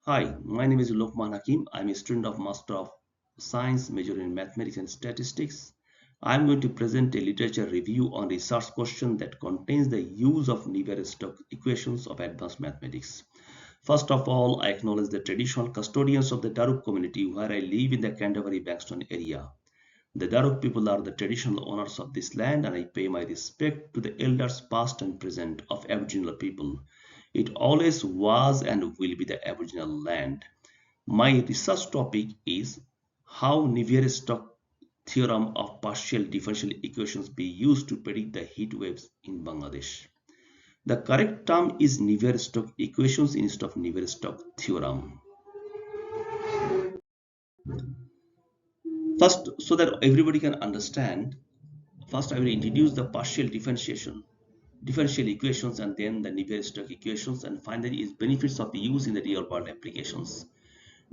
Hi, my name is Lokman Hakim. I'm a student of Master of Science, majoring in Mathematics and Statistics. I'm going to present a literature review on research question that contains the use of Navier-Stokes equations of advanced mathematics. First of all, I acknowledge the traditional custodians of the Daruk community where I live in the Canterbury-Bankstown area. The Daruk people are the traditional owners of this land, and I pay my respect to the elders past and present of Aboriginal people. It always was and will be the Aboriginal land. My research topic is how Navier-Stokes theorem of partial differential equations be used to predict the heat waves in Bangladesh. The correct term is Navier-Stokes equations instead of Navier-Stokes theorem. First, so that everybody can understand, first I will introduce the partial differential equations, and then the Navier-Stokes equations, and finally its benefits of use in the real world applications.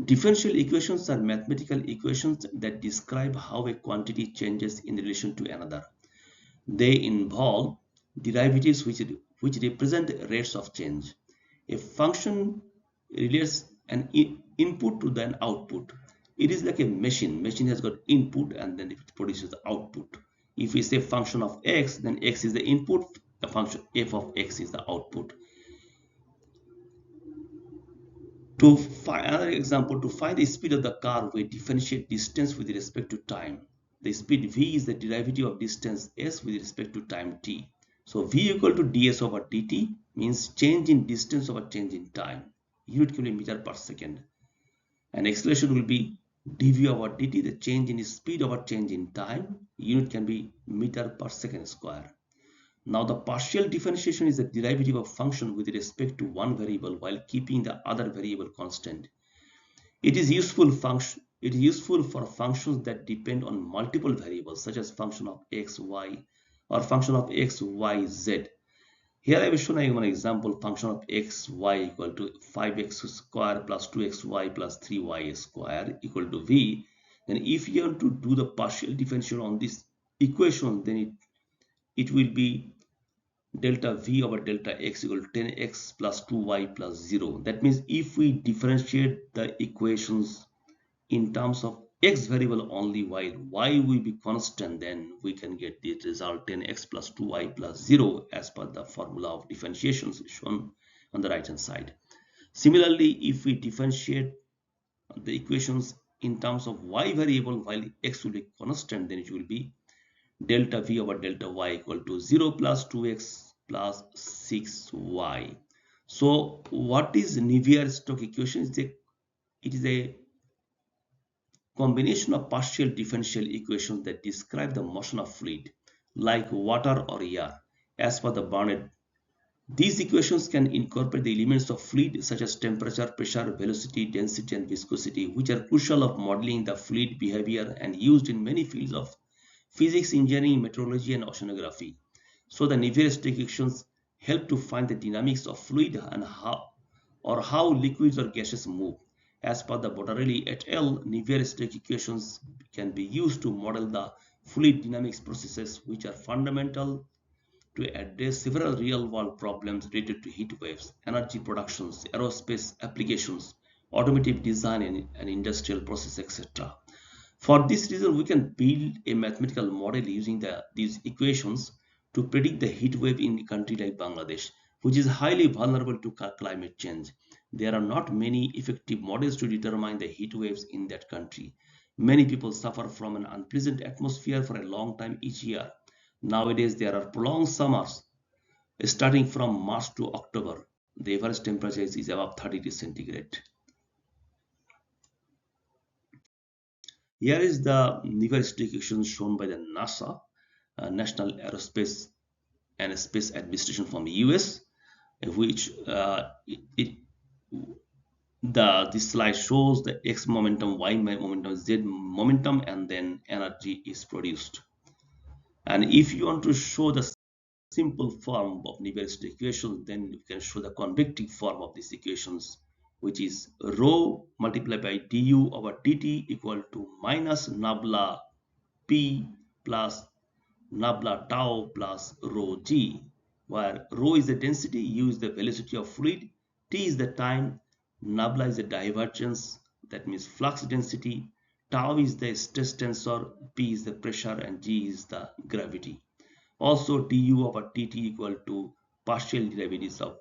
Differential equations are mathematical equations that describe how a quantity changes in relation to another. They involve derivatives which represent rates of change. A function relates an input to an output. It is like a machine. Machine has got input and then it produces the output. If we say function of x, then x is the input, the function f of x is the output. To find another example, to find the speed of the car, we differentiate distance with respect to time. The speed v is the derivative of distance s with respect to time t. So v equal to ds over dt means change in distance over change in time. Unit can be meter per second. And acceleration will be dv over dt, the change in speed over change in time. Unit can be meter per second square. Now the partial differentiation is the derivative of function with respect to one variable while keeping the other variable constant. It is useful for functions that depend on multiple variables such as function of x, y, or function of x, y, z. Here I will show you one example function of x, y equal to 5x square plus 2xy plus 3y square equal to v. Then if you want to do the partial differential on this equation, then it will be delta v over delta x equal to 10x plus 2y plus 0. That means if we differentiate the equations in terms of x variable only while y will be constant, then we can get the result 10x plus 2y plus 0 as per the formula of differentiations shown on the right hand side. Similarly, if we differentiate the equations in terms of y variable while x will be constant, then it will be delta v over delta y equal to 0 plus 2x plus 6y. So what is Navier-Stokes equation? It is a combination of partial differential equations that describe the motion of fluid like water or air as per the Barnett. These equations can incorporate the elements of fluid such as temperature, pressure, velocity, density, and viscosity, which are crucial of modeling the fluid behavior and used in many fields of physics, engineering, meteorology, and oceanography. So the Navier-Stokes equations help to find the dynamics of fluid and how liquids or gases move. As per the Bodarelli et al., Navier-Stokes equations can be used to model the fluid dynamics processes which are fundamental to address several real-world problems related to heat waves, energy productions, aerospace applications, automotive design, and industrial process, etc. For this reason, we can build a mathematical model using these equations to predict the heat wave in a country like Bangladesh, which is highly vulnerable to climate change. There are not many effective models to determine the heat waves in that country. Many people suffer from an unpleasant atmosphere for a long time each year. Nowadays, there are prolonged summers starting from March to October. The average temperature is above 30 degrees centigrade. Here is the Navier-Stokes equation shown by the NASA, National Aerospace and Space Administration from the US, which this slide shows the x momentum, y momentum, z momentum, and then energy is produced. And if you want to show the simple form of Navier-Stokes equation, then you can show the convective form of these equations, which is rho multiplied by du over dt equal to minus nabla p plus nabla tau plus rho g, where rho is the density, u is the velocity of fluid, t is the time, Nabla is the divergence, that means flux density, tau is the stress tensor, P is the pressure, and G is the gravity. Also, du over dt equal to partial derivatives of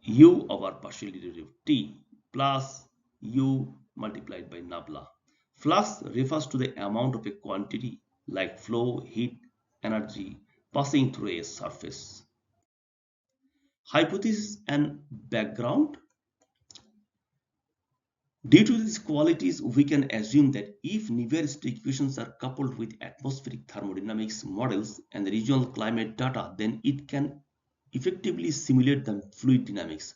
u over partial derivative t plus u multiplied by nabla. Flux refers to the amount of a quantity like flow, heat, energy passing through a surface. Hypothesis and background. Due to these qualities, we can assume that if Navier-Stokes equations are coupled with atmospheric thermodynamics models and the regional climate data, then it can effectively simulate the fluid dynamics.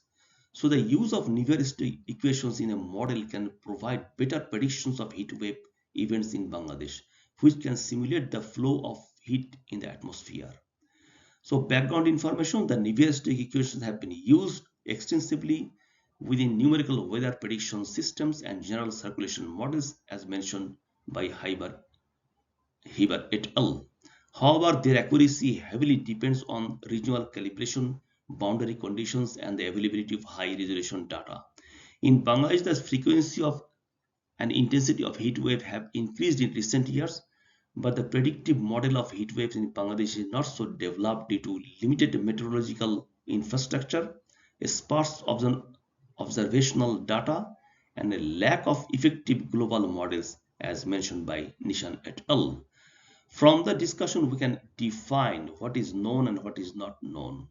So the use of Navier-Stokes equations in a model can provide better predictions of heat wave events in Bangladesh, which can simulate the flow of heat in the atmosphere. So background information, the Navier-Stokes equations have been used extensively within numerical weather prediction systems and general circulation models as mentioned by Heber et al. However, their accuracy heavily depends on regional calibration, boundary conditions, and the availability of high resolution data. In Bangladesh, the frequency of and intensity of heat wave have increased in recent years, but the predictive model of heat waves in Bangladesh is not so developed due to limited meteorological infrastructure, sparse observational data, and a lack of effective global models as mentioned by Nishan et al. From the discussion, we can define what is known and what is not known.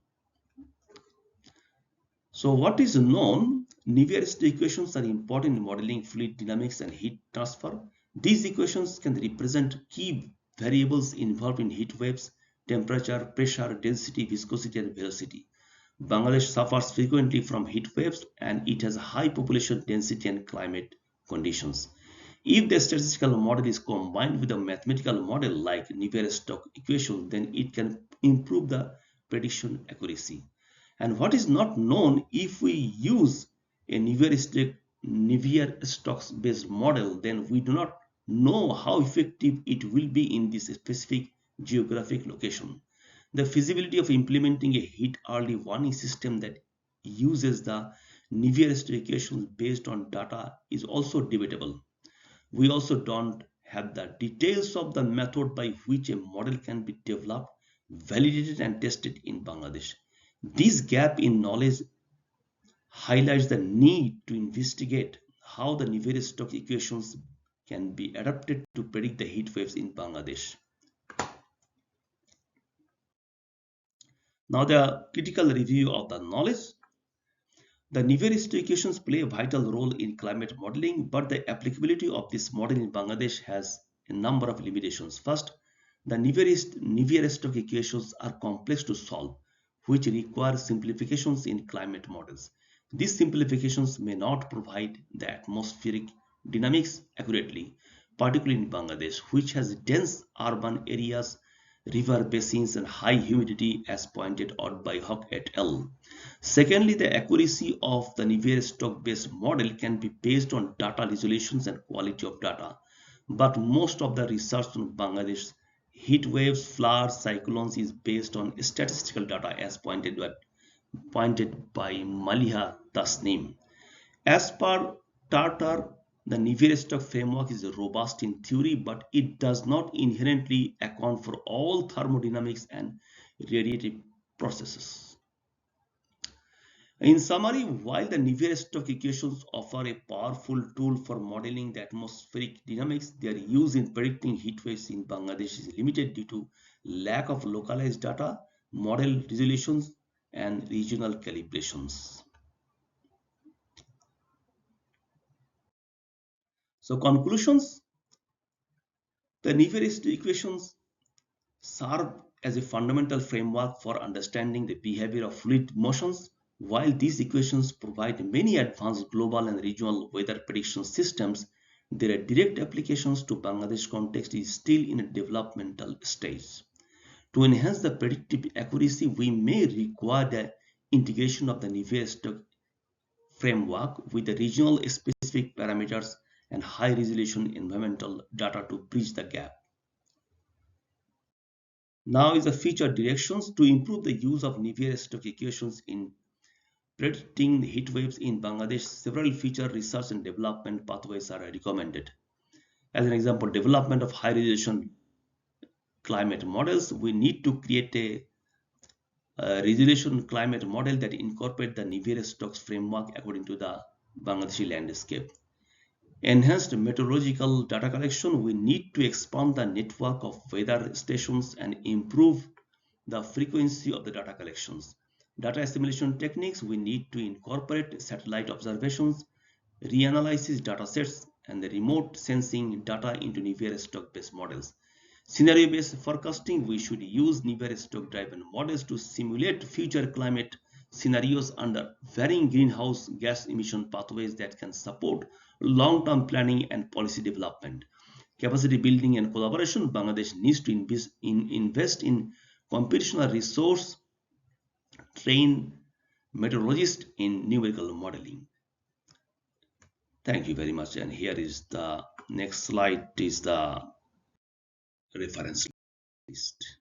So what is known? Navier-Stokes equations are important in modeling fluid dynamics and heat transfer. These equations can represent key variables involved in heat waves, temperature, pressure, density, viscosity, and velocity. Bangladesh suffers frequently from heat waves and it has high population density and climate conditions. If the statistical model is combined with a mathematical model like Navier-Stokes equation, then it can improve the prediction accuracy. And what is not known, if we use a Navier-Stokes based model, then we do not know how effective it will be in this specific geographic location. The feasibility of implementing a heat early warning system that uses the Navier-Stokes equations based on data is also debatable. We also don't have the details of the method by which a model can be developed, validated, and tested in Bangladesh. This gap in knowledge highlights the need to investigate how the Navier-Stokes equations can be adapted to predict the heat waves in Bangladesh. Now, the critical review of the knowledge. The Navier-Stokes equations play a vital role in climate modeling, but the applicability of this model in Bangladesh has a number of limitations. First, the Navier-Stokes equations are complex to solve, which require simplifications in climate models. These simplifications may not provide the atmospheric dynamics accurately, particularly in Bangladesh, which has dense urban areas, river basins, and high humidity as pointed out by Hock et al. Secondly, the accuracy of the Navier-Stokes based model can be based on data resolutions and quality of data, but most of the research on Bangladesh heat waves, floods, cyclones is based on statistical data as pointed by Maliha Tasnim. As per Tartar, the Navier-Stokes framework is robust in theory, but it does not inherently account for all thermodynamics and radiative processes. In summary, while the Navier-Stokes equations offer a powerful tool for modeling the atmospheric dynamics, their use in predicting heat waves in Bangladesh is limited due to lack of localized data, model resolutions, and regional calibrations. So conclusions, the Navier-Stokes equations serve as a fundamental framework for understanding the behavior of fluid motions. While these equations provide many advanced global and regional weather prediction systems, their direct applications to Bangladesh context is still in a developmental stage. To enhance the predictive accuracy, we may require the integration of the Navier-Stokes framework with the regional specific parameters and high resolution environmental data to bridge the gap. Now is the future directions to improve the use of Navier-Stokes equations in predicting heat waves in Bangladesh, several future research and development pathways are recommended. As an example, development of high resolution climate models, we need to create a resolution climate model that incorporate the Navier-Stokes framework according to the Bangladeshi landscape. Enhanced meteorological data collection, we need to expand the network of weather stations and improve the frequency of the data collections. Data assimilation techniques, we need to incorporate satellite observations, reanalysis datasets, and the remote sensing data into Navier-Stokes based models. Scenario-based forecasting, we should use Navier-Stokes driven models to simulate future climate scenarios under varying greenhouse gas emission pathways that can support long-term planning and policy development. Capacity building and collaboration, Bangladesh needs to invest in computational resource trained meteorologists in numerical modeling. Thank you very much. And here is the next slide is the reference list.